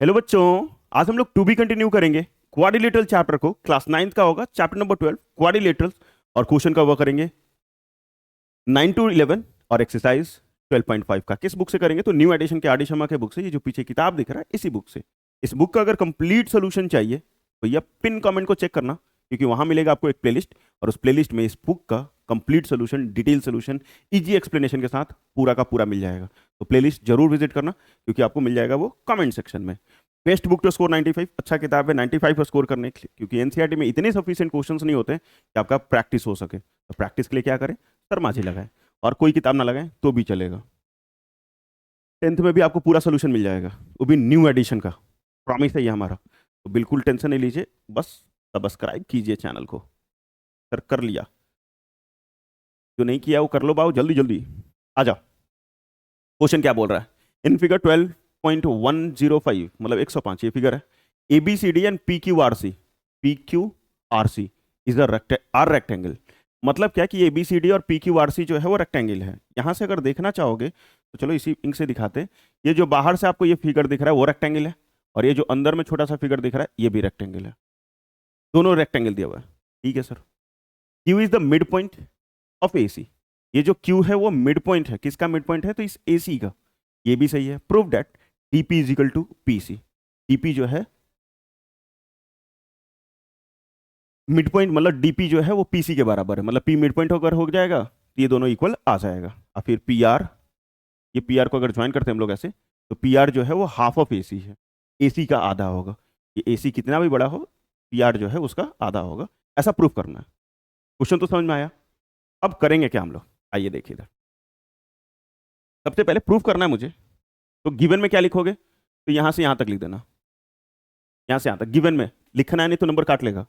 Hello बच्चों। आज हम लोग टू बी कंटिन्यू करेंगे क्वाड्रिलेटरल चैप्टर को। क्लास 9th का होगा चैप्टर नंबर 12 क्वाड्रिलेटरल्स। और क्वेश्चन का वर्क करेंगे 9 to 11 और एक्सरसाइज 12.5 का। किस बुक से करेंगे? तो न्यू एडिशन के आर डी शर्मा के बुक से। ये जो पीछे किताब दिख रहा है इसी बुक से। इस बुक का अगर कंप्लीट सोल्यूशन चाहिए तो ये पिन कमेंट को चेक करना, क्योंकि वहां मिलेगा आपको एक प्लेलिस्ट, और उस प्लेलिस्ट में इस बुक का complete solution, detail solution, easy explanation के साथ पूरा का पूरा मिल जाएगा। तो प्लेलिस्ट जरूर विजिट करना, क्योंकि आपको मिल जाएगा वो कमेंट सेक्शन में। Best book to score 95। अच्छा किताब है 95 पर स्कोर करने के लिए, क्योंकि एनसीईआरटी में इतने सफिशिएंट क्वेश्चंस नहीं होते कि आपका प्रैक्टिस हो सके। तो प्रैक्टिस के लिए क्या करें? शर्मा जी लगाए, और कोई किताब ना लगाएं तो भी चलेगा। 10th में भी आपको पूरा सोल्यूशन मिल जाएगा, वो भी न्यू एडिशन का। प्रॉमिस है ये हमारा। तो बिल्कुल टेंशन नहीं लीजिए, बस सब्सक्राइब कीजिए चैनल को। कर लिया? जो नहीं किया वो कर लो बाबू, जल्दी जल्दी आ जाओ। क्वेश्चन क्या बोल रहा है? इन फिगर 12.105 मतलब 105 ये फिगर है। A B C D and P Q R C is are rectangle. मतलब क्या कि ए बी सी डी और पी क्यू आर सी जो है वो रेक्टेंगल है। यहां से अगर देखना चाहोगे तो चलो इसी इंक से दिखाते हैं। ये जो बाहर से आपको ये फिगर दिख रहा है वो रेक्टेंगल है, और ये जो अंदर में छोटा सा फिगर दिख रहा है ये भी रेक्टेंगल है। दोनों रेक्टेंगल दिया हुआ है। ठीक है sir. Q is the mid point of A C. ये जो क्यू है वो मिड पॉइंट है। किसका मिड पॉइंट है? तो इस ए सी का। ये भी सही है। Prove that D P is equal to P C. D P जो है मिड पॉइंट, मतलब डीपी जो है वो पीसी के बराबर है। मतलब पी मिड पॉइंट होकर हो जाएगा तो ये दोनों इक्वल आ जाएगा। और फिर पी आर, ये पी आर को अगर ज्वाइन करते हैं हम लोग ऐसे, तो पी आर जो है वो हाफ ऑफ ए सी है। ए सी का आधा होगा। ये ए सी कितना भी बड़ा हो, पी आर जो है उसका आधा होगा। ऐसा प्रूव करना है। क्वेश्चन तो समझ में आया। अब करेंगे क्या हम लोग? आइए देखिए इधर। सबसे पहले प्रूव करना है मुझे। तो गिवन में क्या लिखोगे? तो यहां से यहां तक लिख देना। यहां से यहां तक गिवन में लिखना है, नहीं तो नंबर काट लेगा।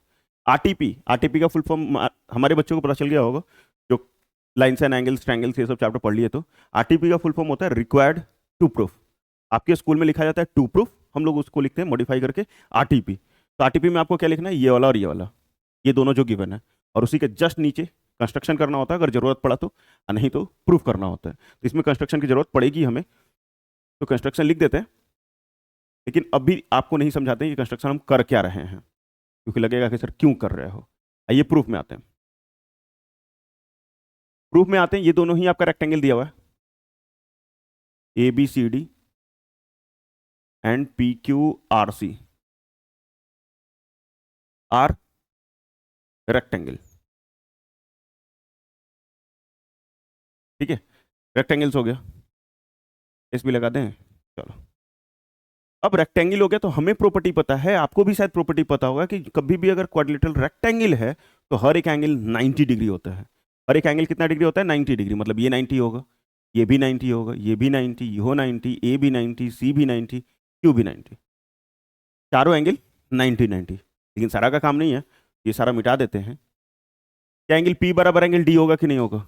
आरटीपी, आरटीपी का फुल फॉर्म हमारे बच्चों को पता चल गया होगा, जो लाइन्स एंड एंगल्स ट्रायंगल्स ये सब चैप्टर पढ़ लिए। तो आरटीपी का फुल फॉर्म होता है रिक्वायर्ड टू प्रूफ। आपके स्कूल में लिखा जाता है टू प्रूफ, हम लोग उसको लिखते हैं मॉडिफाई करके आरटीपी। तो आरटीपी में आपको क्या लिखना है? ये वाला और ये वाला, ये दोनों जो गिवन है, और उसी के जस्ट नीचे कंस्ट्रक्शन करना होता है अगर जरूरत पड़ा तो, और नहीं तो प्रूफ करना होता है। तो इसमें कंस्ट्रक्शन की जरूरत पड़ेगी हमें, तो कंस्ट्रक्शन लिख देते हैं। लेकिन अभी आपको नहीं समझाते कि कंस्ट्रक्शन हम कर क्या रहे हैं, क्योंकि लगेगा कि सर क्यों कर रहे हो। आइए प्रूफ में आते हैं। प्रूफ में आते हैं। ये दोनों ही आपका रेक्टेंगल दिया हुआ है, A B C D and P Q R C are rectangle. ठीक है, रेक्टेंगल्स हो गया। इस भी लगा दें। चलो, अब रेक्टेंगल हो गया तो हमें प्रॉपर्टी पता है, आपको भी शायद प्रॉपर्टी पता होगा कि कभी भी अगर क्वाड्रिलेटरल रेक्टेंगल है तो हर एक एंगल 90 डिग्री होता है। हर एक एंगल कितना डिग्री होता है? 90 डिग्री। मतलब ये 90 होगा, ये भी 90 होगा, ये भी 90, ये 90, ए भी 90, सी भी 90, क्यू भी 90। चारों एंगल 90 90। लेकिन सारा का काम नहीं है, ये सारा मिटा देते हैं। क्या एंगल पी बराबर एंगल डी होगा कि नहीं होगा?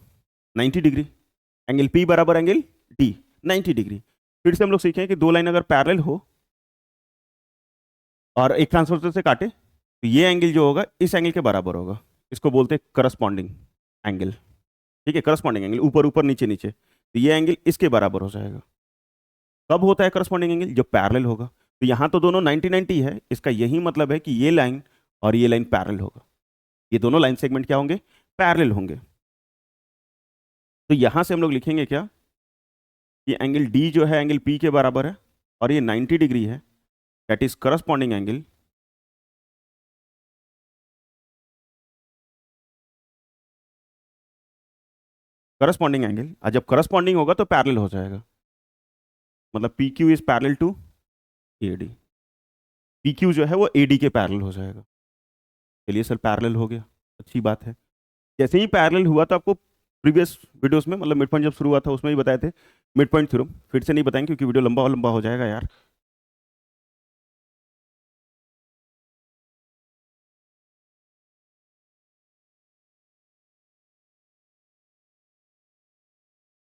90 डिग्री। एंगल पी बराबर एंगल डी 90 डिग्री। फिर से हम लोग सीखें कि दो लाइन अगर पैरेलल हो और एक ट्रांसवर्सल से काटे तो ये एंगल जो होगा इस एंगल के बराबर होगा। इसको बोलते हैं करस्पॉन्डिंग एंगल। ठीक है, करस्पॉन्डिंग एंगल, ऊपर ऊपर नीचे नीचे, तो ये एंगल इसके बराबर हो जाएगा। कब होता है करस्पॉन्डिंग एंगल? जब पैरेलल होगा। तो यहाँ तो दोनों 90 90 है, इसका यही मतलब है कि ये लाइन और ये लाइन पैरेलल होगा। ये दोनों लाइन सेगमेंट क्या होंगे? पैरेलल होंगे। तो यहां से हम लोग लिखेंगे क्या? ये एंगल डी जो है एंगल पी के बराबर है, और ये 90 डिग्री है। That is corresponding angle corresponding angle. और जब करस्पॉन्डिंग होगा तो पैरेलल हो जाएगा। मतलब P Q is parallel to A D. P Q जो है वो ए डी के पैरेलल हो जाएगा। चलिए सर, पैरेलल हो गया, अच्छी बात है। जैसे ही पैरेलल हुआ तो आपको प्रीवियस वीडियोस में, मतलब मिड पॉइंट जब शुरू हुआ था उसमें भी बताए थे मिड पॉइंट थ्योरम। फिर से नहीं बताएंगे क्योंकि वीडियो लंबा लंबा हो जाएगा यार।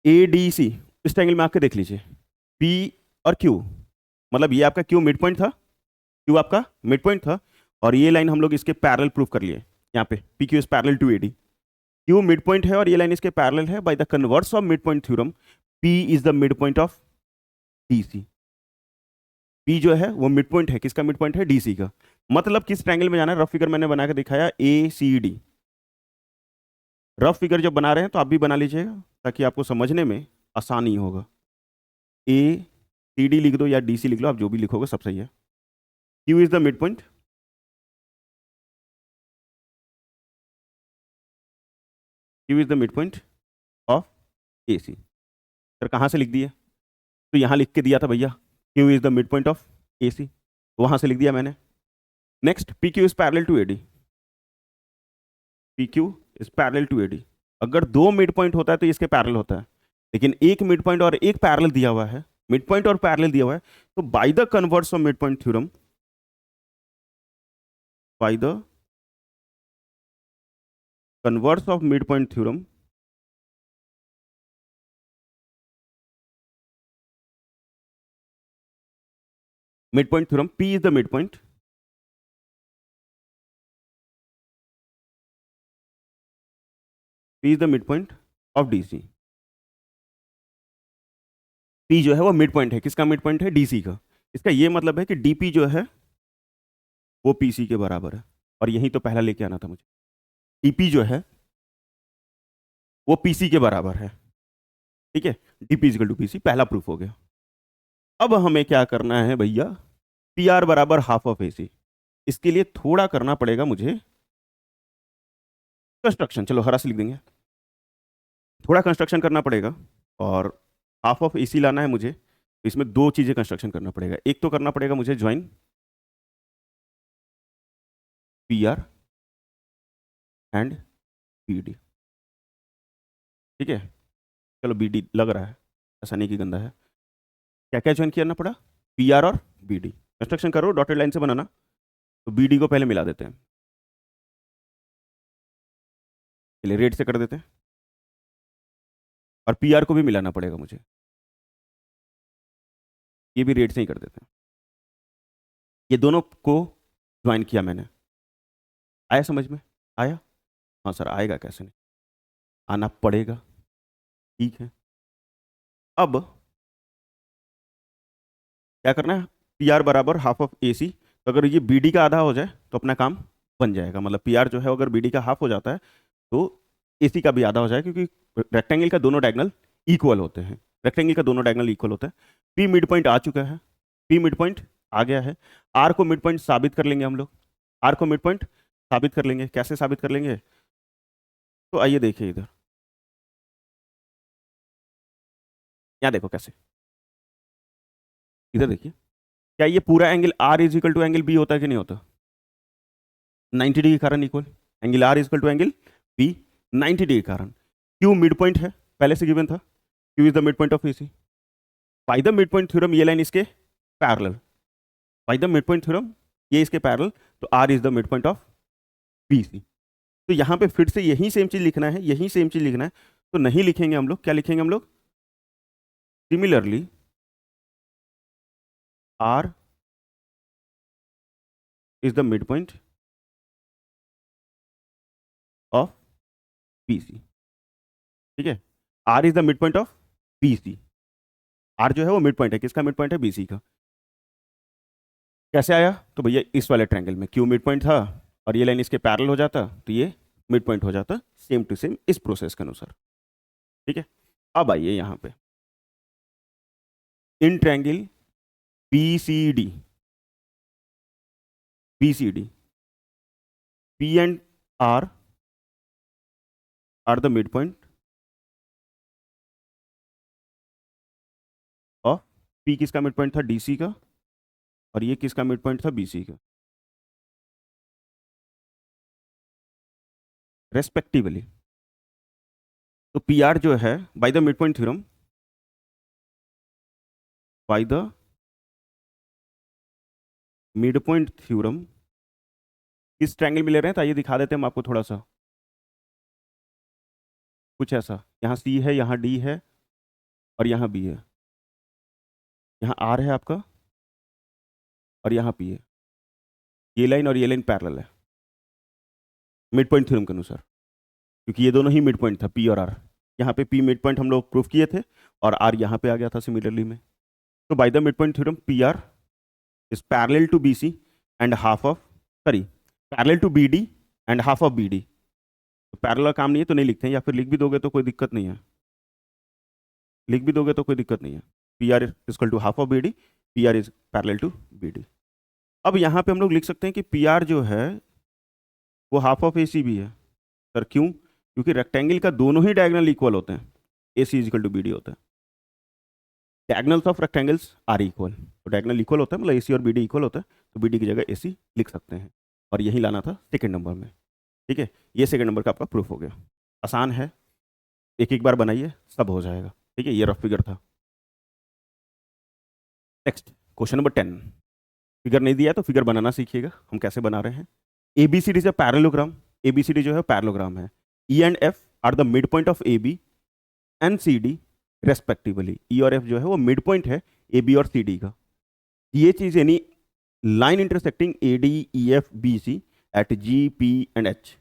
ए डी सी इस ट्रायंगल में आके देख लीजिए। पी और क्यू, मतलब ये आपका क्यू मिड पॉइंट था, क्यू आपका मिड पॉइंट था, और ये लाइन हम लोग इसके पैरेलल प्रूफ कर लिए। यहाँ पे P Q is parallel to A D. Q mid point है और ये लाइन इसके पैरेलल है। By the converse of mid point theorem P is the mid point of D C. P जो है वो मिड पॉइंट है, किसका मिड पॉइंट है, डीसी का। मतलब किस ट्रायंगल में जाना है, रफ फिगर मैंने बना के दिखाया ए सी डी। रफ फिगर जब बना रहे हैं तो आप भी बना लीजिएगा ताकि आपको समझने में आसानी होगा। ए सी डी लिख दो या डी सी लिख लो, आप जो भी लिखोगे सब सही है। Q is the mid point, Q is the mid point of A C. Sir कहाँ से लिख दिए, तो यहाँ लिख के दिया था भैया, Q is the mid point of A C, तो वहाँ से लिख दिया मैंने। Next P Q is parallel to A D, P Q is parallel to A D. अगर दो मिड पॉइंट होता है तो इसके पैरेलल होता है, लेकिन एक मिड पॉइंट और एक पैरेलल दिया हुआ है, मिड पॉइंट और पैरेलल दिया हुआ है, तो by the converse of mid point theorem, by the converse of mid point theorem, mid point theorem, P is the mid point, P is the mid point of DC. P जो है वो mid point है, किसका mid point है, DC का। इसका ये मतलब है कि डीपी जो है वो पीसी के बराबर है, और यही तो पहला लेके आना था मुझे, डीपी जो है वो पीसी के बराबर है। ठीक है, डीपी इजिकल टू पीसी, पहला प्रूफ हो गया। अब हमें क्या करना है भैया, पी आर बराबर हाफ ऑफ ए सी। इसके लिए थोड़ा करना पड़ेगा मुझे कंस्ट्रक्शन, चलो हरा से लिख देंगे, थोड़ा कंस्ट्रक्शन करना पड़ेगा। और हाफ ऑफ ए सी लाना है मुझे, तो इसमें दो चीजें कंस्ट्रक्शन करना पड़ेगा। एक तो करना पड़ेगा मुझे join P R and B D. ठीक है, चलो बी डी लग रहा है, ऐसा नहीं कि गंदा है। क्या क्या ज्वाइन करना पड़ा, पी आर और बी डी। कंस्ट्रक्शन करो, डॉटेड लाइन से बनाना। तो बी डी को पहले मिला देते हैं, पहले रेड से कर देते हैं, और पी आर को भी मिलाना पड़ेगा मुझे, ये भी रेड से ही कर देते हैं। ये दोनों को ज्वाइन किया मैंने, आया समझ में, आया। हाँ सर आएगा, कैसे नहीं, आना पड़ेगा। ठीक है, अब क्या करना है, पी आर बराबर हाफ ऑफ ए सी। तो अगर ये बी डी का आधा हो जाए तो अपना काम बन जाएगा। मतलब पी आर जो है अगर बी डी का हाफ हो जाता है तो ए सी का भी आधा हो जाएगा, क्योंकि रेक्टेंगल का दोनों डायगोनल इक्वल होते हैं, रेक्टेंगल का दोनों डायगोनल इक्वल होता है। पी मिड पॉइंट आ चुका है, पी मिड पॉइंट आ गया है। आर को मिड पॉइंट साबित कर लेंगे हम लोग, आर को मिड पॉइंट साबित कर लेंगे। कैसे साबित कर लेंगे, तो आइए देखिए इधर, यहाँ देखो कैसे, इधर देखिए। क्या ये पूरा angle R is equal to angle B होता है कि नहीं होता, 90 डिग्री कारण equal, angle R is equal to angle B 90 degree कारण। क्यू मिड पॉइंट है, पहले से गिवन था, Q is the mid point of A C. By the mid point theorem ये लाइन इसके parallel, by the mid point theorem ये इसके parallel, तो R is the mid point of B सी। तो यहाँ पे फिर से यही सेम चीज लिखना है, यही सेम चीज लिखना है। तो नहीं लिखेंगे हम लोग, क्या लिखेंगे हम लोग, similarly R is the mid point of B C. ठीक है, R is the mid point of B C. R जो है वो मिड पॉइंट है, किसका मिड पॉइंट है, बी सी का। कैसे आया, तो भैया इस वाले ट्रायंगल में क्यू मिड पॉइंट था और ये लाइन इसके पैरेलल हो जाता तो ये मिड पॉइंट हो जाता, सेम टू सेम इस प्रोसेस के अनुसार। ठीक है, अब आइए यहाँ पे in triangle B C D, B C D, P and R are the mid point of P, किसका मिड पॉइंट था, डी सी का, और ये किसका मिड पॉइंट था, बी सी का, रेस्पेक्टिवली। तो पी आर जो है by the mid point theorem, by the mid point theorem किस ट्रायंगल में ले रहे हैं, तो आइए दिखा देते हैं हम आपको थोड़ा सा। कुछ ऐसा, यहाँ सी है, यहाँ डी है, और यहाँ बी है, यहाँ आर है आपका, और यहाँ पी है। ये लाइन और ये लाइन पैरेलल है मिड पॉइंट थ्योरम के अनुसार, क्योंकि ये दोनों ही मिड पॉइंट था, पी और आर। यहाँ पे पी मिड पॉइंट हम लोग प्रूफ किए थे, और आर यहाँ पे आ गया था सिमिलरली में। तो by the mid point theorem P R is parallel to BC and half of, sorry, parallel to BD and half of BD। तो पैरेलल काम नहीं है तो नहीं लिखते हैं, या फिर लिख भी दोगे तो कोई दिक्कत नहीं है, लिख भी दोगे तो कोई दिक्कत नहीं है। PR is equal to half of BD, PR is parallel to BD। अब यहाँ पे हम लोग लिख सकते हैं कि PR जो है वो हाफ ऑफ AC भी है। सर क्यों? क्योंकि रेक्टेंगल का दोनों ही डायगोनल इक्वल होते हैं, AC is equal to BD होता है। Diagonals of rectangles are equal, तो डायगोनल इक्वल होता है, मतलब AC और BD इक्वल होता है, तो BD की जगह AC लिख सकते हैं। और यही लाना था सेकेंड नंबर में। ठीक है, ये सेकेंड नंबर का आपका प्रूफ हो गया। आसान है, एक एक बार बनाइए सब हो जाएगा। ठीक है, ये रफ फिगर था। Next question number 10। फिगर नहीं दिया तो फिगर बनाना सीखिएगा हम कैसे बना रहे हैं। ABCD is a parallelogram, ABCD जो है पैरेललोग्राम है। E and F are the mid point of AB and CD respectively. E और F जो है वो मिड पॉइंट है AB और CD का। ये चीज यानी line intersecting AD EF BC at GP and H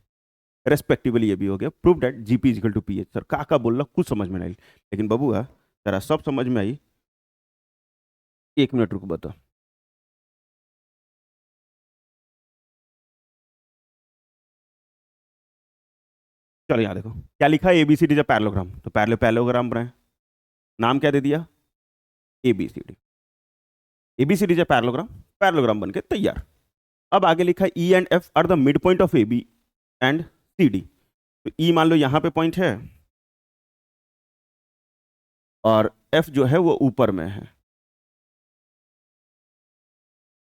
respectively, ये भी हो गया। Prove that GP is equal to PH। Sir का बोल रहा कुछ समझ में नहीं, लेकिन बबुआ तेरा सब समझ में आई। एक मिनट रुक बता। चलो यहाँ देखो क्या लिखा है, ABCD जब पैरेललोग्राम, तो पैरेललोग्राम बनाए, नाम क्या दे दिया, ABCD। ABCD जब पैरेललोग्राम, पैरेललोग्राम बन के तैयार। अब आगे लिखा है E and F are the mid point of AB and CD। तो E मान लो यहाँ पे पॉइंट है और F जो है वो ऊपर में है,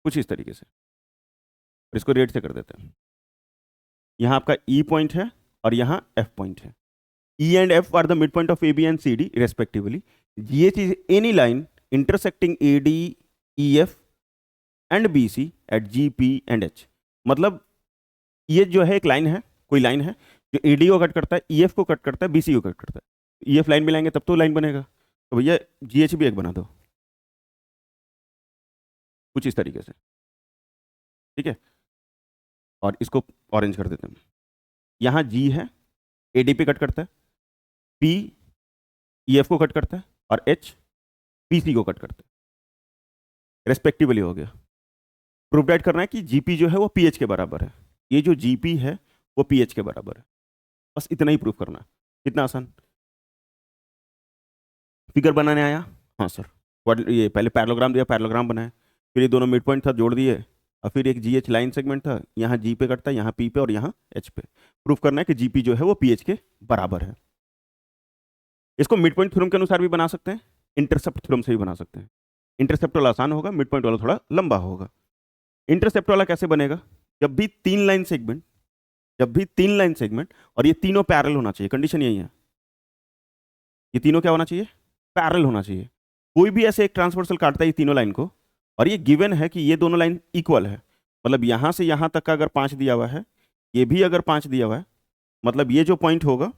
कुछ इस तरीके से। और इसको रेड से कर देते हैं। यहाँ आपका E पॉइंट है और यहाँ F पॉइंट है। E and F are the mid point of AB and CD respectively. ये चीज any line intersecting AD EF and BC at GP and H। मतलब ये जो है एक लाइन है, कोई लाइन है जो AD को कट करता है, EF को कट करता है, BC को कट करता है। EF लाइन मिलाएंगे तब तो लाइन बनेगा, तो भैया GH भी एक बना दो, कुछ इस तरीके से। ठीक है, और इसको ऑरेंज कर देते हैं। यहाँ G है, AD पे कट करता है, P EF को कट करता है और H BC को कट करता है, रेस्पेक्टिवली हो गया। प्रूफ डेट करना है कि GP जो है वो PH के बराबर है, ये जो GP है वो PH के बराबर है। बस इतना ही प्रूफ करना है। कितना आसान। फिगर बनाने आया, हाँ सर। ये पहले पैरेललोग्राम दिया, पैरेललोग्राम बनाया, फिर ये दोनों मिड पॉइंट था जोड़ दिए, और फिर एक GH लाइन सेगमेंट था, यहाँ G पे कटता है, यहाँ P पे और यहाँ H पे। प्रूफ करना है कि GP जो है वो PH के बराबर है। इसको मिड पॉइंट थ्योरम के अनुसार भी बना सकते हैं, इंटरसेप्ट थ्योरम से भी बना सकते हैं। इंटरसेप्ट वाला आसान होगा, मिड पॉइंट वाला थोड़ा लंबा होगा। इंटरसेप्ट वाला कैसे बनेगा, जब भी तीन लाइन सेगमेंट, जब भी तीन लाइन सेगमेंट और ये तीनों पैरेलल होना चाहिए, कंडीशन यही है, ये तीनों क्या होना चाहिए, पैरेलल होना चाहिए। कोई भी ऐसे एक ट्रांसवर्सल काटता है ये तीनों लाइन को, और ये गिवन है कि ये दोनों लाइन इक्वल है, मतलब यहां से यहां तक का अगर 5 दिया हुआ है, ये भी अगर 5 दिया हुआ है, मतलब ये जो पॉइंट होगा,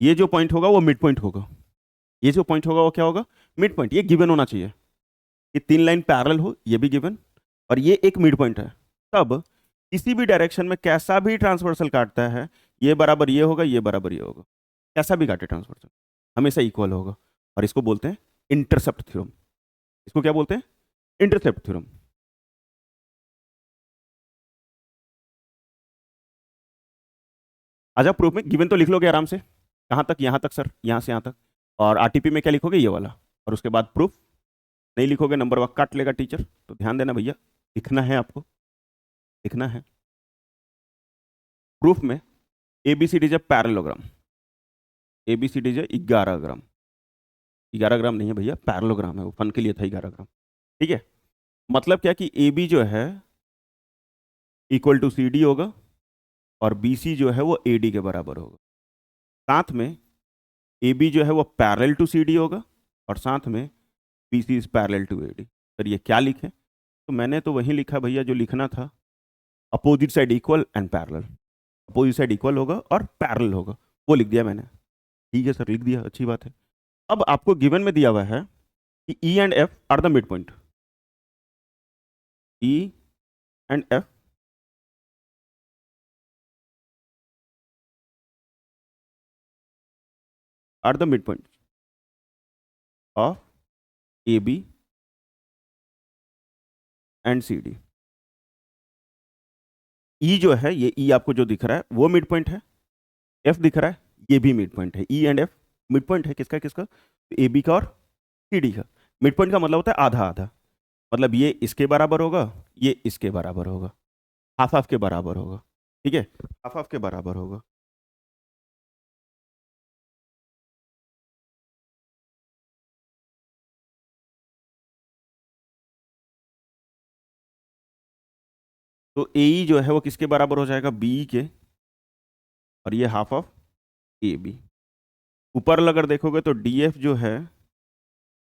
ये जो पॉइंट होगा वो मिड पॉइंट होगा, ये जो पॉइंट होगा वो क्या होगा, मिड पॉइंट। ये गिवन होना चाहिए, ये तीन लाइन पैरेलल हो, ये भी गिवन, और ये एक मिड पॉइंट है। तब किसी भी डायरेक्शन में कैसा भी ट्रांसवर्सल काटता है, ये बराबर ये होगा, ये बराबर ये होगा, कैसा भी काटे ट्रांसवर्सल हमेशा इक्वल होगा। और इसको बोलते हैं इंटरसेप्ट थ्योरम। इसको क्या बोलते हैं, इंटरसेप्ट थ्योरम। आजा प्रूफ में, गिवन तो लिख लोगे आराम से, कहाँ तक, यहाँ तक सर, यहाँ से यहाँ तक। और RTP में क्या लिखोगे, ये वाला, और उसके बाद प्रूफ। नहीं लिखोगे नंबर वक्त काट लेगा टीचर, तो ध्यान देना भैया, लिखना है आपको, लिखना है। प्रूफ में ABCD जब पैरेललोग्राम, ABCD जो 11 ग्राम, 11 ग्राम नहीं है भैया, पैरेललोग्राम है, वो फन के लिए था 11 ग्राम। ठीक है, मतलब क्या कि AB जो है इक्वल टू CD होगा, और BC जो है वो AD के बराबर होगा। साथ में AB जो है वो पैरेलल टू CD होगा, और साथ में BC is parallel to AD। Sir ये क्या लिखे, तो मैंने तो वही लिखा भैया जो लिखना था, opposite side equal and parallel. Opposite side equal होगा और पैरेलल होगा, वो लिख दिया मैंने। ठीक है सर, लिख दिया, अच्छी बात है। अब आपको गिवन में दिया हुआ है कि E and F are the mid point, E and F are the mid point of AB and C D. E जो है, ये ई आपको जो दिख रहा है वो मिड पॉइंट है, एफ दिख रहा है ये भी मिड पॉइंट है। E and F mid point है किसका किसका, ए बी का और सी डी का। मिड पॉइंट का मतलब होता है आधा आधा, मतलब ये इसके बराबर होगा, ये इसके बराबर होगा, हाफ हाफ के बराबर होगा। ठीक है, हाफ हाफ के बराबर होगा। तो ए ई जो है वो किसके बराबर हो जाएगा, बी के, और ये हाफ ऑफ ए बी। ऊपर अगर देखोगे तो डी एफ जो है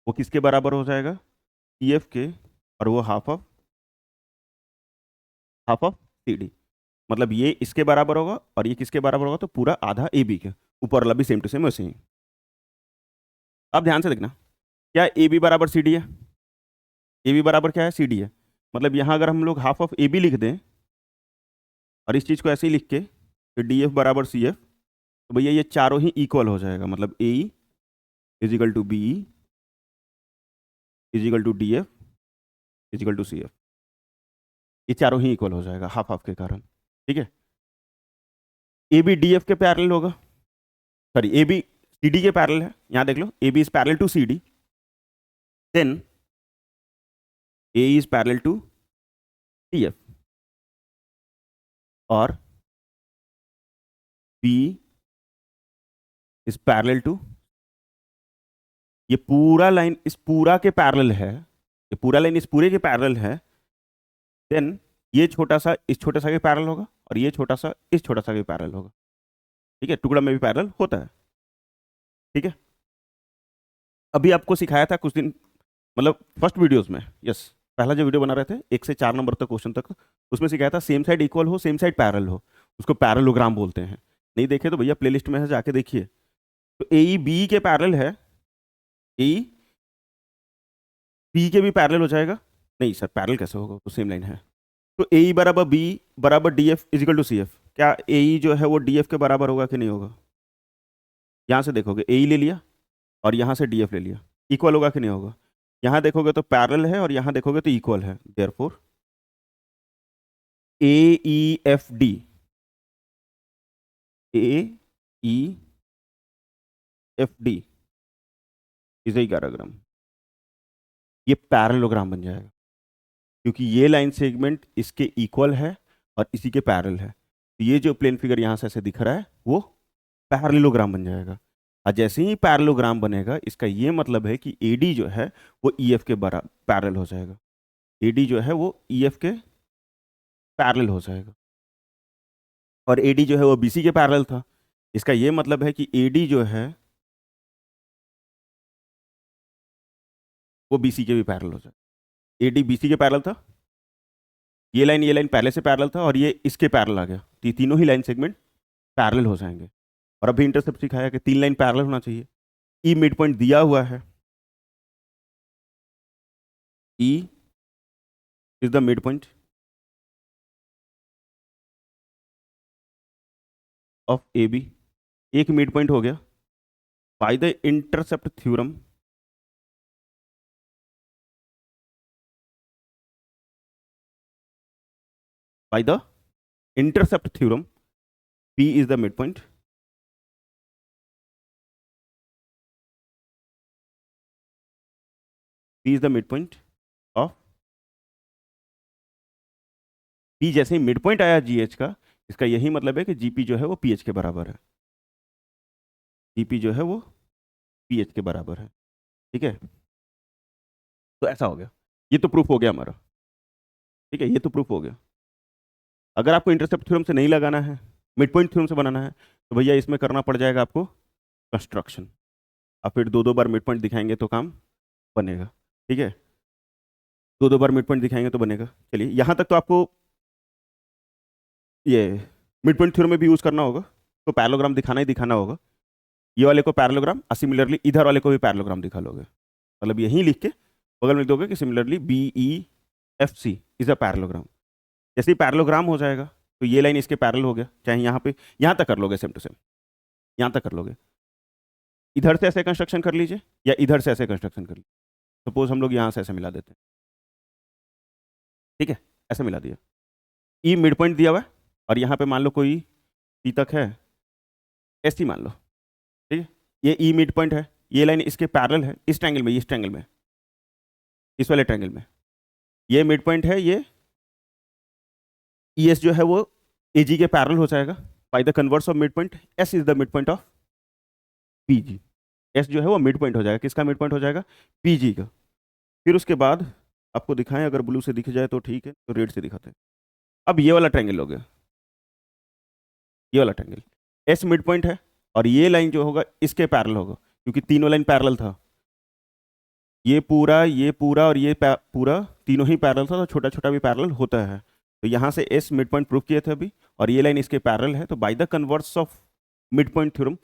वो किसके बराबर हो जाएगा, सी एफ के, और वो हाफ ऑफ सी डी। मतलब ये इसके बराबर होगा और ये किसके बराबर होगा, तो पूरा आधा ए बी के। ऊपर वाला भी सेम टू सेम वैसे ही। अब ध्यान से देखना, क्या ए बी बराबर सी डी है, ए बी बराबर क्या है, सी डी है। मतलब यहाँ अगर हम लोग हाफ ऑफ ए बी लिख दें और इस चीज़ को ऐसे ही लिख के कि डी एफ बराबर सी एफ, तो भैया ये चारों ही इक्वल हो जाएगा। मतलब A E equal to B E equal to D F equal to C F, ये चारों ही इक्वल हो जाएगा हाफ हाफ के कारण। ठीक है, ए बी डी एफ के पैरेलल होगा, sorry A B C D के पैरेलल है। यहाँ देख लो, A B is parallel to C D, then A is parallel to D F, और बी इज पैरेलल टू, ये पूरा लाइन इस पूरा के पैरेलल है, ये पूरा लाइन इस पूरे के पैरेलल है। देन ये छोटा सा इस छोटे सा के पैरेलल होगा और ये छोटा सा इस छोटा सा के पैरेलल होगा। ठीक है, टुकड़ा में भी पैरेलल होता है। ठीक है, अभी आपको सिखाया था कुछ दिन, मतलब फर्स्ट वीडियोस में, यस, पहला जो वीडियो बना रहे थे 1 से 4 नंबर तक क्वेश्चन तक, उसमें सिखाया था सेम साइड इक्वल हो सेम साइड पैरेलल हो, उसको पैरेललोग्राम बोलते हैं। नहीं देखे तो भैया प्लेलिस्ट में है, जाके देखिए। तो ए ई बी के पैरेलल है, ए ई बी के भी पैरेलल हो जाएगा। नहीं सर, पैरेलल कैसे होगा, तो सेम लाइन है। तो ए ई बराबर बी बराबर D F equal to C F, क्या ए ई जो है वो डी एफ के बराबर होगा कि नहीं होगा। यहाँ से देखोगे ए ई ले लिया और यहाँ से डी एफ ले लिया, इक्वल होगा कि नहीं होगा। यहाँ देखोगे तो पैरेलल है और यहाँ देखोगे तो इक्वल है, therefore A E F D, A E F D is a parallelogram, ये पैरेललोग्राम बन जाएगा, क्योंकि ये लाइन सेगमेंट इसके इक्वल है और इसी के पैरेलल है। तो ये जो प्लेन फिगर यहाँ से ऐसे दिख रहा है वो पैरेललोग्राम बन जाएगा। और जैसे ही पैरेललोग्राम बनेगा, इसका ये मतलब है कि ए डी जो है वो ई एफ के बराबर पैरेलल हो जाएगा, ए डी जो है वो ई एफ के पैरेलल हो जाएगा, और ए डी जो है वो बी सी के पैरेलल था। इसका ये मतलब है कि ए डी जो है वो बी सी के भी पैरेलल हो जाएगा। ए डी बी सी के पैरेलल था, ये लाइन पहले से पैरेलल था और ये इसके पैरेलल आ गया, तो ये तीनों ही लाइन सेगमेंट पैरेलल हो जाएंगे। और अभी इंटरसेप्ट सिखाया कि 3 लाइन पैरेलल होना चाहिए। ई मिड पॉइंट दिया हुआ है, E is the mid point of A B, एक मिड पॉइंट हो गया by the intercept theorem, by the intercept theorem P is the midpoint, P is the midpoint of, P जैसे ही mid point आया GH का, इसका यही मतलब है कि GP जो है वो PH के बराबर है, GP जो है वो PH के बराबर है। ठीक है, तो ऐसा हो गया, ये तो प्रूफ हो गया हमारा। ठीक है, ये तो प्रूफ हो गया। अगर आपको इंटरसेप्ट थ्योरम से नहीं लगाना है, मिड पॉइंट थ्योरम से बनाना है, तो भैया इसमें करना पड़ जाएगा आपको कंस्ट्रक्शन। अब फिर 2 बार मिड पॉइंट दिखाएंगे तो काम बनेगा। ठीक है, 2 बार मिड पॉइंट दिखाएंगे तो बनेगा। चलिए, यहाँ तक तो आपको ये मिड पॉइंट थ्योरम में भी यूज़ करना होगा, तो पैरेललोग्राम दिखाना ही दिखाना होगा। ये वाले को पैरेललोग्राम और सिमिलरली इधर वाले को भी पैरेललोग्राम दिखा लोगे, मतलब यहीं लिख के बगल में लिख दोगे कि similarly B E F C is a parallelogram. जैसे ही पैरेललोग्राम हो जाएगा तो ये लाइन इसके पैरेलल हो गया, चाहे यहाँ पे यहाँ तक कर लोगे, सेम टू सेम यहाँ तक कर लोगे। इधर से ऐसे कंस्ट्रक्शन कर लीजिए या इधर से ऐसे कंस्ट्रक्शन कर लीजिए। सपोज हम लोग यहाँ से ऐसे मिला देते हैं, ठीक है, ऐसे मिला दिया। ई मिड पॉइंट दिया हुआ है और यहाँ पे मान लो कोई सी तक है, एस सी मान लो, ठीक है। ये ई मिड पॉइंट है, ये लाइन इसके पैरेलल है इस ट्रायंगल में, इस ट्रायंगल में, इस वाले ट्रायंगल में। ये मिड पॉइंट है, ये ई एस जो है वो ए जी के पैरेलल हो जाएगा bye the converse of mid point, S is the mid point of P G. S जो है वो मिड पॉइंट हो जाएगा, किसका मिड पॉइंट हो जाएगा, पी जी का। फिर उसके बाद आपको दिखाएं, अगर ब्लू से दिख जाए तो ठीक है, तो रेड से दिखाते हैं। अब ये वाला ट्रायंगल हो गया, ये वाला ट्रायंगल, एस मिड पॉइंट है और ये लाइन जो होगा इसके पैरेलल होगा, क्योंकि तीनों लाइन पैरेलल था, ये पूरा और ये पूरा तीनों ही पैरेलल था, तो छोटा छोटा भी पैरेलल होता है। तो यहाँ से एस मिड पॉइंट प्रूव किए थे अभी, और ये लाइन इसके पैरेलल है, तो by the converse of mid point theorem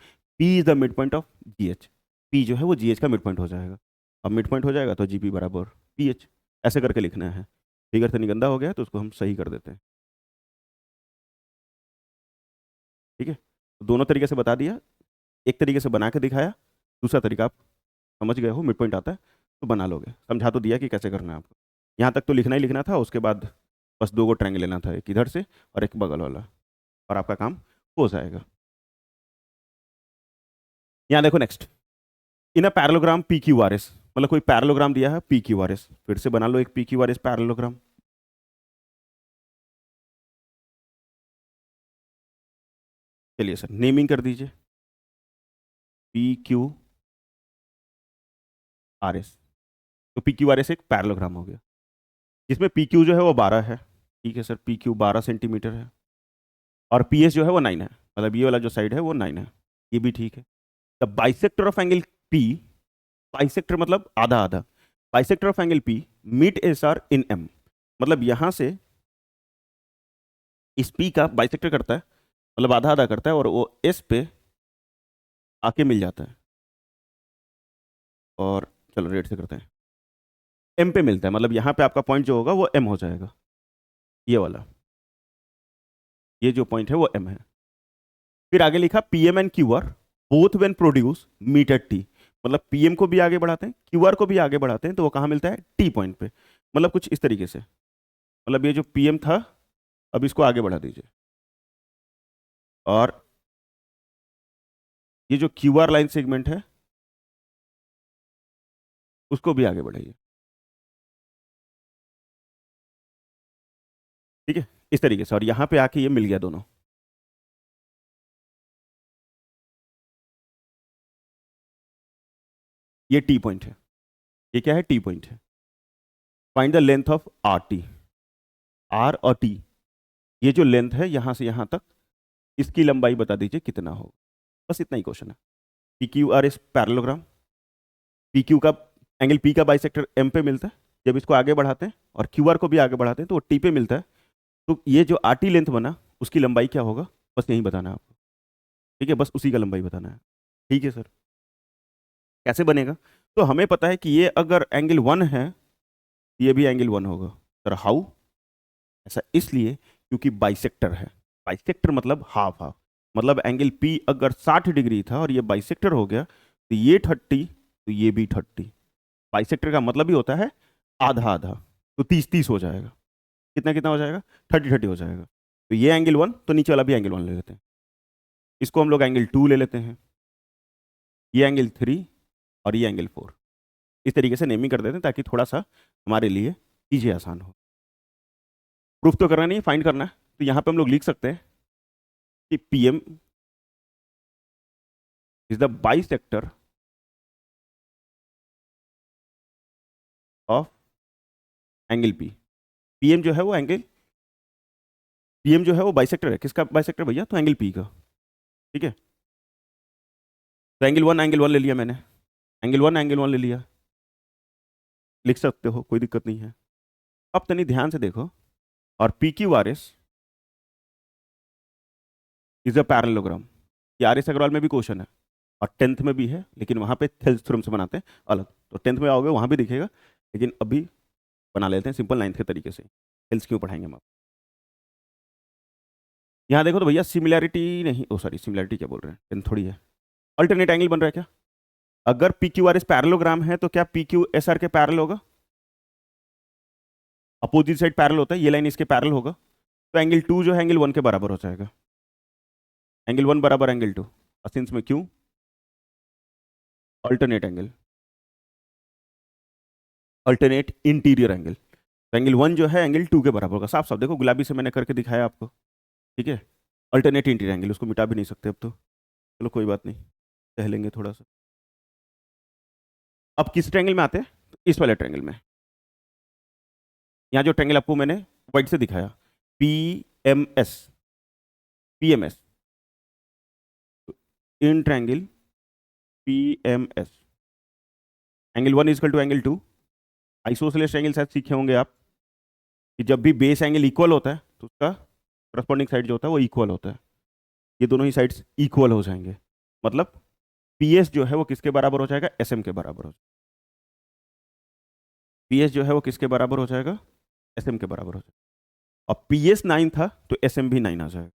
P is the mid point of ji H. P जो है वो जी एच का मिड पॉइंट हो जाएगा। अब मिड पॉइंट हो जाएगा तो जी पी बराबर पी एच, ऐसे करके लिखना है। फिगर से निगंदा हो गया तो उसको हम सही कर देते हैं, ठीक है। तो दोनों तरीके से बता दिया, एक तरीके से बना के दिखाया, दूसरा तरीका आप समझ गए हो, मिड पॉइंट आता है तो बना लोगे, समझा तो दिया कि कैसे करना है आपको। यहाँ तक तो लिखना ही लिखना था, उसके बाद बस दो को ट्रायंगल लेना था, एक इधर से और एक बगल वाला, और आपका काम हो जाएगा। यहाँ देखो next, in a parallelogram P Q R S, मतलब कोई पैरेललोग्राम दिया है पी क्यू आर एस, फिर से बना लो एक P Q R S parallelogram. चलिए सर नेमिंग कर दीजिए, पी क्यू आर एस। तो पी क्यू आर एस एक पैरेललोग्राम हो गया, जिसमें पी क्यू जो है वो 12 है, ठीक है सर, पी क्यू 12 सेंटीमीटर है, और पी एस जो है वो 9 है, मतलब ये वाला जो साइड है वो 9 है, ये भी ठीक है। The bisector of angle P, bisector मतलब आधा आधा, bisector of angle P meet S R in M, मतलब यहां से इस पी का बाइसेक्टर करता है, मतलब आधा आधा करता है, और वो एस पे आके मिल जाता है, और चलो रेड से करते हैं, एम पे मिलता है, मतलब यहाँ पे आपका पॉइंट जो होगा वो एम हो जाएगा, ये वाला, ये जो पॉइंट है वो एम है। फिर आगे लिखा P M and Q R both when produce meet at T, मतलब पीएम को भी आगे बढ़ाते हैं, क्यूआर को भी आगे बढ़ाते हैं, तो वो कहाँ मिलता है, टी पॉइंट पे, मतलब कुछ इस तरीके से, मतलब ये जो पीएम था अब इसको आगे बढ़ा दीजिए, और ये जो क्यूआर लाइन सेगमेंट है उसको भी आगे बढ़ाइए, ठीक है, इस तरीके से, और यहाँ पे आके ये मिल गया दोनों। ये टी पॉइंट है, ये क्या है, टी पॉइंट है। Find the length of R T, R और टी, ये जो लेंथ है यहाँ से यहाँ तक, इसकी लंबाई बता दीजिए कितना होगा, बस इतना ही क्वेश्चन है। पी क्यू आर इस पैरेललोग्राम, पी क्यू का एंगल पी का बाइसेक्टर एम पे मिलता है, जब इसको आगे बढ़ाते हैं और क्यू आर को भी आगे बढ़ाते हैं तो वो टी पे मिलता है, तो ये जो आर टी लेंथ बना उसकी लंबाई क्या होगा, बस यही बताना है आपको, ठीक है, बस उसी का लंबाई बताना है, ठीक है सर। कैसे बनेगा, तो हमें पता है कि ये अगर एंगल 1 है, ये भी एंगल 1 होगा, सर हाउ, ऐसा इसलिए क्योंकि बाइसेक्टर है, बाइसेक्टर मतलब हाफ हाफ, मतलब एंगल पी अगर 60 डिग्री था और ये बाइसेक्टर हो गया, तो ये 30 तो ये भी 30, बाइसेक्टर का मतलब ही होता है आधा आधा, तो 30 30 हो जाएगा, कितना कितना हो जाएगा, 30 30 हो जाएगा। तो ये एंगल 1, तो नीचे वाला भी एंगल 1 ले लेते हैं, इसको हम लोग एंगल 2 ले लेते हैं, ये एंगल 3 और ये एंगल 4, इस तरीके से नेमिंग कर देते हैं ताकि थोड़ा सा हमारे लिए चीज़ें आसान हो। प्रूफ तो करना नहीं, फाइंड करना है, तो यहाँ पे हम लोग लिख सकते हैं कि P M is the bisector of angle P, P M जो है वो एंगल, पीएम जो है वो बाइसेक्टर है, किसका बाइसेक्टर भैया, तो एंगल पी का, ठीक है। तो एंगल वन ले लिया मैंने, एंगल वन ले लिया, लिख सकते हो, कोई दिक्कत नहीं है। अब तनी ध्यान से देखो, और P Q R S is a parallelogram, ये आर एस अग्रवाल में भी क्वेश्चन है और 10th में भी है, लेकिन वहाँ पे थेल्स थ्योरम से बनाते हैं अलग, तो 10th में आओगे वहाँ भी दिखेगा, लेकिन अभी बना लेते हैं सिंपल 9th के तरीके से, थेल्स क्यों पढ़ाएंगे हम आप। यहाँ देखो तो भैया सिमिलैरिटी नहीं, ओ सॉरी सिमिलैरिटी क्या बोल रहे हैं, 10th थोड़ी है, अल्टरनेट एंगल बन रहा है क्या, अगर P Q R S parallelogram है तो क्या पी क्यू एस आर के पैरेलल होगा, अपोजिट साइड पैरेलल होता है, ये लाइन इसके पैरेलल होगा, तो एंगल 2 जो है एंगल 1 के बराबर हो जाएगा। एंगल 1 बराबर एंगल 2, सिंस में क्यों alternate angle, alternate interior angle, तो एंगल 1 जो है एंगल 2 के बराबर होगा। साफ साफ देखो, गुलाबी से मैंने करके दिखाया आपको, ठीक है। अल्टरनेट इंटीरियर एंगल, उसको मिटा भी नहीं सकते अब तो, चलो कोई बात नहीं, कह लेंगे थोड़ा सा। अब किस ट्रायंगल में आते हैं, तो इस वाले ट्रायंगल में। यहाँ जो ट्रायंगल आपको मैंने व्हाइट से दिखाया, P M S, P M S, in triangle P M S, angle 1 equal to angle 2। Isosceles triangle शायद सीखे होंगे आप, कि जब भी बेस एंगल इक्वल होता है तो उसका करस्पॉन्डिंग साइड जो होता है वो इक्वल होता है। ये दोनों ही साइड्स इक्वल हो जाएंगे, मतलब पी एस जो है वो किसके बराबर हो जाएगा, एस एम के बराबर हो जाएगा। पी एस जो है वो किसके बराबर हो जाएगा, एस एम के बराबर हो जाएगा। और पी एस 9 था तो एस एम भी 9 आ जाएगा।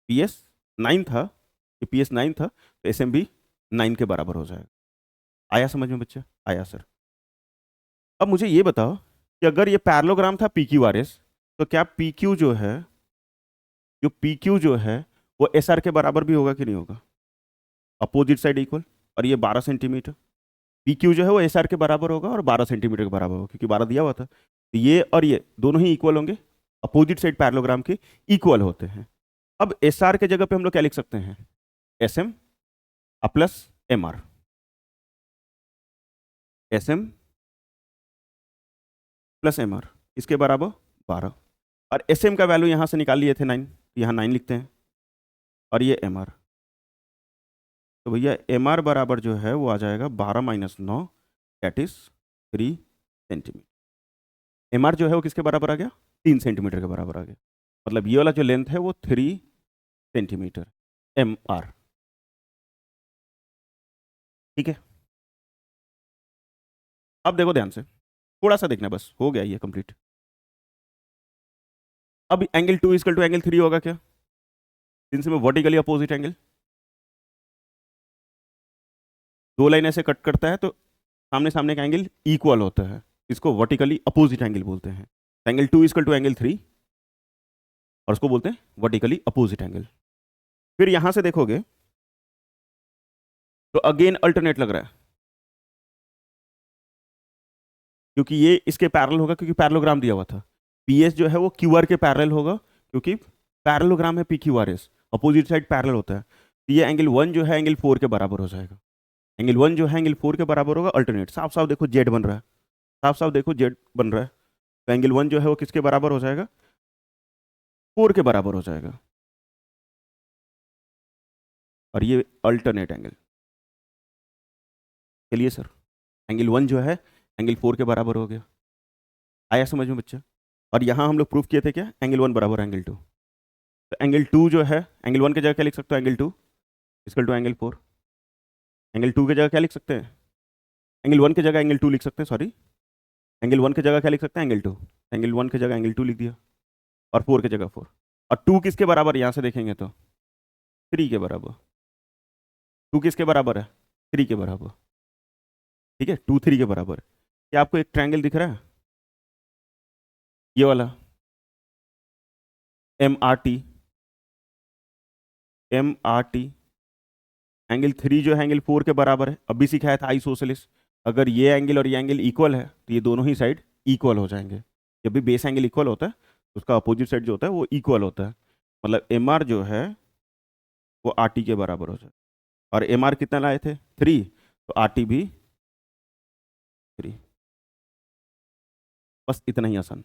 पी एस 9 था, पी एस 9 था तो एस एम भी 9 के बराबर हो जाएगा। आया समझ में बच्चे, आया सर। अब मुझे ये बताओ कि अगर ये पैरेललोग्राम था पी क्यू आर एस, तो क्या पी क्यू जो है, जो पी क्यू जो है वो एस आर के बराबर भी होगा कि नहीं होगा, अपोजिट साइड इक्वल, और ये 12 सेंटीमीटर, पी क्यू जो है वो एस आर के बराबर होगा और 12 सेंटीमीटर के बराबर होगा, क्योंकि 12 दिया हुआ था, तो ये और ये दोनों ही इक्वल होंगे, अपोजिट साइड पैरेललोग्राम के इक्वल होते हैं। अब एस आर के जगह पे हम लोग क्या लिख सकते हैं, S M plus M R, S M plus M R, इसके बराबर 12, और एस एम का वैल्यू यहाँ से निकाल लिए थे 9, यहाँ 9 लिखते हैं, और ये एम आर, तो भैया एम आर बराबर जो है वो आ जाएगा 12 minus 9, that is 3 centimetre. M R जो है वो किसके बराबर आ गया, 3 सेंटीमीटर के बराबर आ गया, मतलब ये वाला जो लेंथ है वो 3 सेंटीमीटर एम आर, ठीक है। अब देखो ध्यान से, थोड़ा सा देखना बस, हो गया ये कंप्लीट। अब एंगल 2 इजकल टू एंगल 3 होगा क्या, जिनसे में वर्टिकली अपोजिट एंगल, दो लाइन ऐसे कट करता है तो सामने सामने का एंगल इक्वल होता है, इसको वर्टिकली अपोजिट एंगल बोलते हैं। एंगल 2 इजकल टू एंगल 3, और उसको बोलते हैं वर्टिकली अपोजिट एंगल। फिर यहां से देखोगे तो अगेन अल्टरनेट लग रहा है, क्योंकि ये इसके पैरेलल होगा, क्योंकि पैरेललोग्राम दिया हुआ था। पी एस जो है वो क्यू आर के पैरेलल होगा, क्योंकि पैरेललोग्राम है P Q R S, opposite side parallel होता है, तो ये एंगल 1 जो है एंगल 4 के बराबर हो जाएगा। एंगल 1 जो है एंगल 4 के बराबर होगा, अल्टरनेट, साफ साफ देखो जेड बन रहा है, साफ साफ देखो जेड बन रहा है, तो एंगल 1 जो है वो किसके बराबर हो जाएगा, 4 के बराबर हो जाएगा, और ये अल्टरनेट एंगल। चलिए सर, एंगल 1 जो है एंगल 4 के बराबर हो गया, आया समझ में बच्चा। और यहाँ हम लोग प्रूफ किए थे क्या, एंगल 1 बराबर एंगल 2, तो एंगल 2 जो है, एंगल 1 की जगह क्या लिख सकते हो, angle 2 equal to angle 4, angle 2 की जगह क्या लिख सकते हैं, एंगल 1 की जगह एंगल 2 लिख सकते हैं, सॉरी, एंगल 1 की जगह क्या लिख सकते हैं, एंगल 2, एंगल 1 की जगह एंगल 2 लिख दिया, और 4 की जगह 4, और 2 किसके बराबर, यहाँ से देखेंगे तो 3 के बराबर, 2 किसके बराबर है, 3 के बराबर, ठीक है, 2 3 के बराबर। क्या आपको एक ट्रायंगल दिख रहा है, ये वाला M R T, M R T, angle 3 जो है एंगल 4 के बराबर है, अभी सिखाया था आइसोसेलेस, अगर ये एंगल और ये एंगल इक्वल है तो ये दोनों ही साइड इक्वल हो जाएंगे। जब भी बेस एंगल इक्वल होता है तो उसका अपोजिट साइड जो होता है वो इक्वल होता है, मतलब एम आर जो है वो आर टी के बराबर हो जाए, और एम आर कितना लाए थे, 3, तो आर टी भी 3, बस इतना ही आसान,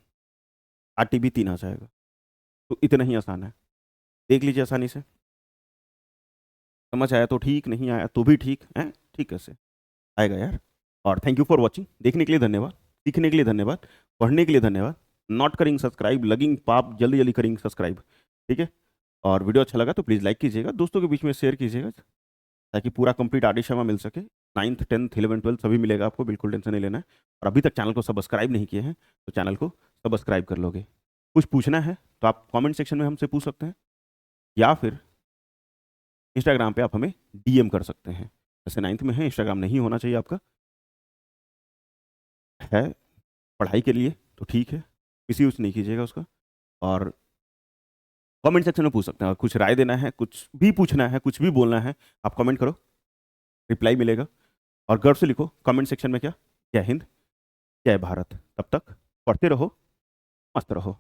आर टी भी 3 आ जाएगा, तो इतना ही आसान है, देख लीजिए आसानी से। समझ आया तो ठीक, नहीं आया तो भी ठीक है, ठीक है से आएगा यार। और थैंक यू फॉर वॉचिंग, देखने के लिए धन्यवाद, सीखने के लिए धन्यवाद, पढ़ने के लिए धन्यवाद। नॉट करिंग सब्सक्राइब, लगिंग पाप, जल्दी जल्दी करिंग सब्सक्राइब, ठीक है। और वीडियो अच्छा लगा तो प्लीज़ लाइक कीजिएगा, दोस्तों के बीच में शेयर कीजिएगा, ताकि पूरा कंप्लीट आर डी शर्मा मिल सके। 9th 10th 11th 12th सभी मिलेगा आपको, बिल्कुल टेंशन नहीं लेना है। और अभी तक चैनल को सब्सक्राइब नहीं किए हैं तो चैनल को सब्सक्राइब कर लोगे। कुछ पूछना है तो आप कमेंट सेक्शन में हमसे पूछ सकते हैं, या फिर इंस्टाग्राम पे आप हमें डीएम कर सकते हैं। जैसे 9th में है, इंस्टाग्राम नहीं होना चाहिए आपका, है पढ़ाई के लिए तो ठीक है, मिस यूज नहीं कीजिएगा उसका। और कमेंट सेक्शन में पूछ सकते हैं, और कुछ राय देना है, कुछ भी पूछना है, कुछ भी बोलना है, आप कमेंट करो, रिप्लाई मिलेगा। और गर्व से लिखो कमेंट सेक्शन में क्या, जय हिंद, जय भारत। तब तक पढ़ते रहो, मस्त रहो।